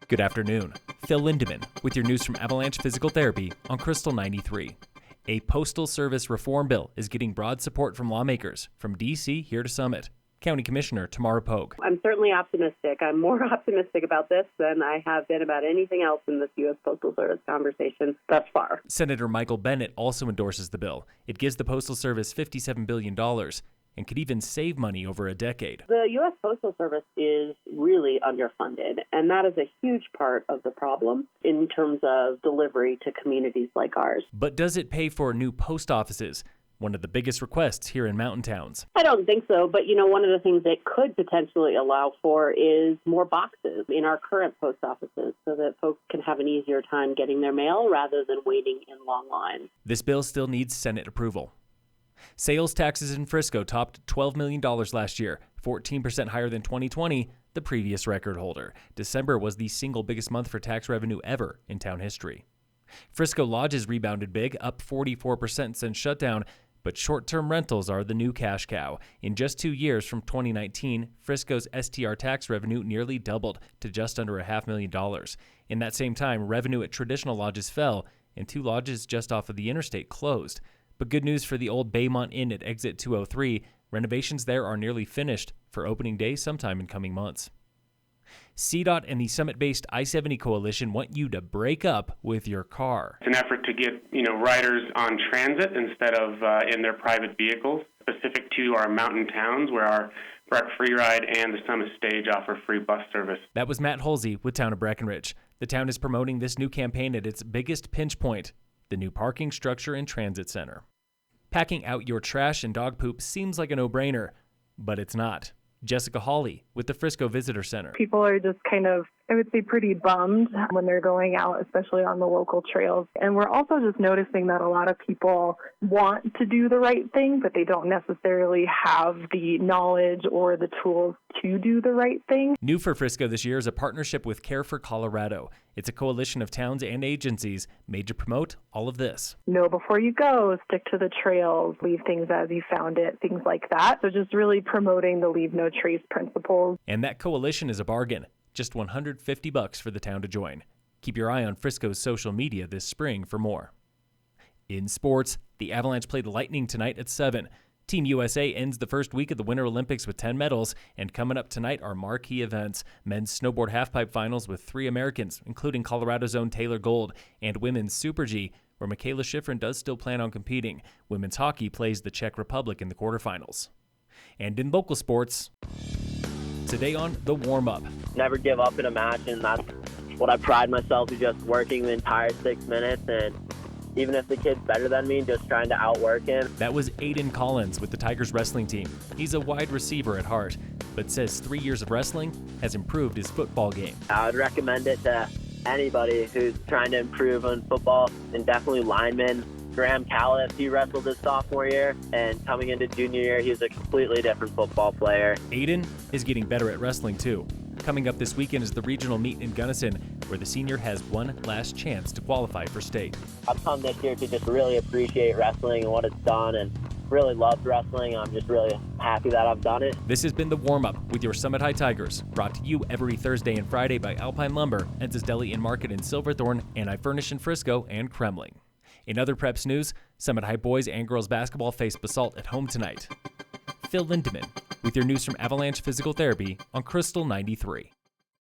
Good afternoon. Phil Lindemann with your news from Avalanche Physical Therapy on Krystal 93. A Postal Service reform bill is getting broad support from lawmakers from D.C. here to Summit. County Commissioner Tamara Pogue. I'm certainly optimistic. I'm more optimistic about this than I have been about anything else in this U.S. Postal Service conversation thus far. Senator Michael Bennet also endorses the bill. It gives the Postal Service $57 billion and could even save money over a decade. The U.S. Postal Service is really underfunded, and that is a huge part of the problem in terms of delivery to communities like ours. But does it pay for new post offices? One of the biggest requests here in mountain towns. I don't think so, but one of the things it could potentially allow for is more boxes in our current post offices so that folks can have an easier time getting their mail rather than waiting in long lines. This bill still needs Senate approval. Sales taxes in Frisco topped $12 million last year, 14% higher than 2020, the previous record holder. December was the single biggest month for tax revenue ever in town history. Frisco lodges rebounded big, up 44% since shutdown, but short-term rentals are the new cash cow. In just 2 years from 2019, Frisco's STR tax revenue nearly doubled to just under $500,000. In that same time, revenue at traditional lodges fell, and 2 lodges just off of the interstate closed. But good news for the old Baymont Inn at Exit 203. Renovations there are nearly finished for opening day sometime in coming months. CDOT and the Summit-based I-70 Coalition want you to break up with your car. It's an effort to get, riders on transit instead of in their private vehicles, specific to our mountain towns where our Breck Free Ride and the Summit Stage offer free bus service. That was Matt Hulsey with Town of Breckenridge. The town is promoting this new campaign at its biggest pinch point, the new parking structure and transit center. Packing out your trash and dog poop seems like a no-brainer, but it's not. Jessica Hawley with the Frisco Visitor Center. People are just I would say, pretty bummed when they're going out, especially on the local trails. And we're also just noticing that a lot of people want to do the right thing, but they don't necessarily have the knowledge or the tools to do the right thing. New for Frisco this year is a partnership with Care for Colorado. It's a coalition of towns and agencies made to promote all of this. Know before you go, stick to the trails, leave things as you found it, things like that. So just really promoting the leave no trace principles. And that coalition is a bargain. Just $150 for the town to join. Keep your eye on Frisco's social media this spring for more. In sports, the Avalanche play the Lightning tonight at 7. Team USA ends the first week of the Winter Olympics with 10 medals, and coming up tonight are marquee events. Men's snowboard halfpipe finals with 3 Americans, including Colorado's own Taylor Gold, and women's Super G, where Michaela Schifrin does still plan on competing. Women's hockey plays the Czech Republic in the quarterfinals. And in local sports, today on the Warmup. Never give up in a match, and that's what I pride myself in, just working the entire 6 minutes, and even if the kid's better than me, just trying to outwork him. That was Aiden Collins with the Tigers wrestling team. He's a wide receiver at heart, but says 3 years of wrestling has improved his football game. I would recommend it to anybody who's trying to improve on football, and definitely linemen. Graham Callis, he wrestled his sophomore year, and coming into junior year, he's a completely different football player. Aiden is getting better at wrestling too. Coming up this weekend is the regional meet in Gunnison, where the senior has one last chance to qualify for state. I've come this year to just really appreciate wrestling and what it's done, and really loved wrestling. I'm just really happy that I've done it. This has been the Warm-Up with your Summit High Tigers, brought to you every Thursday and Friday by Alpine Lumber, Enza's Deli and Market in Silverthorne, and I Furnish in Frisco and Kremling. In other Preps news, Summit High boys and girls basketball face Basalt at home tonight. Phil Lindemann with your news from Avalanche Physical Therapy on Krystal 93.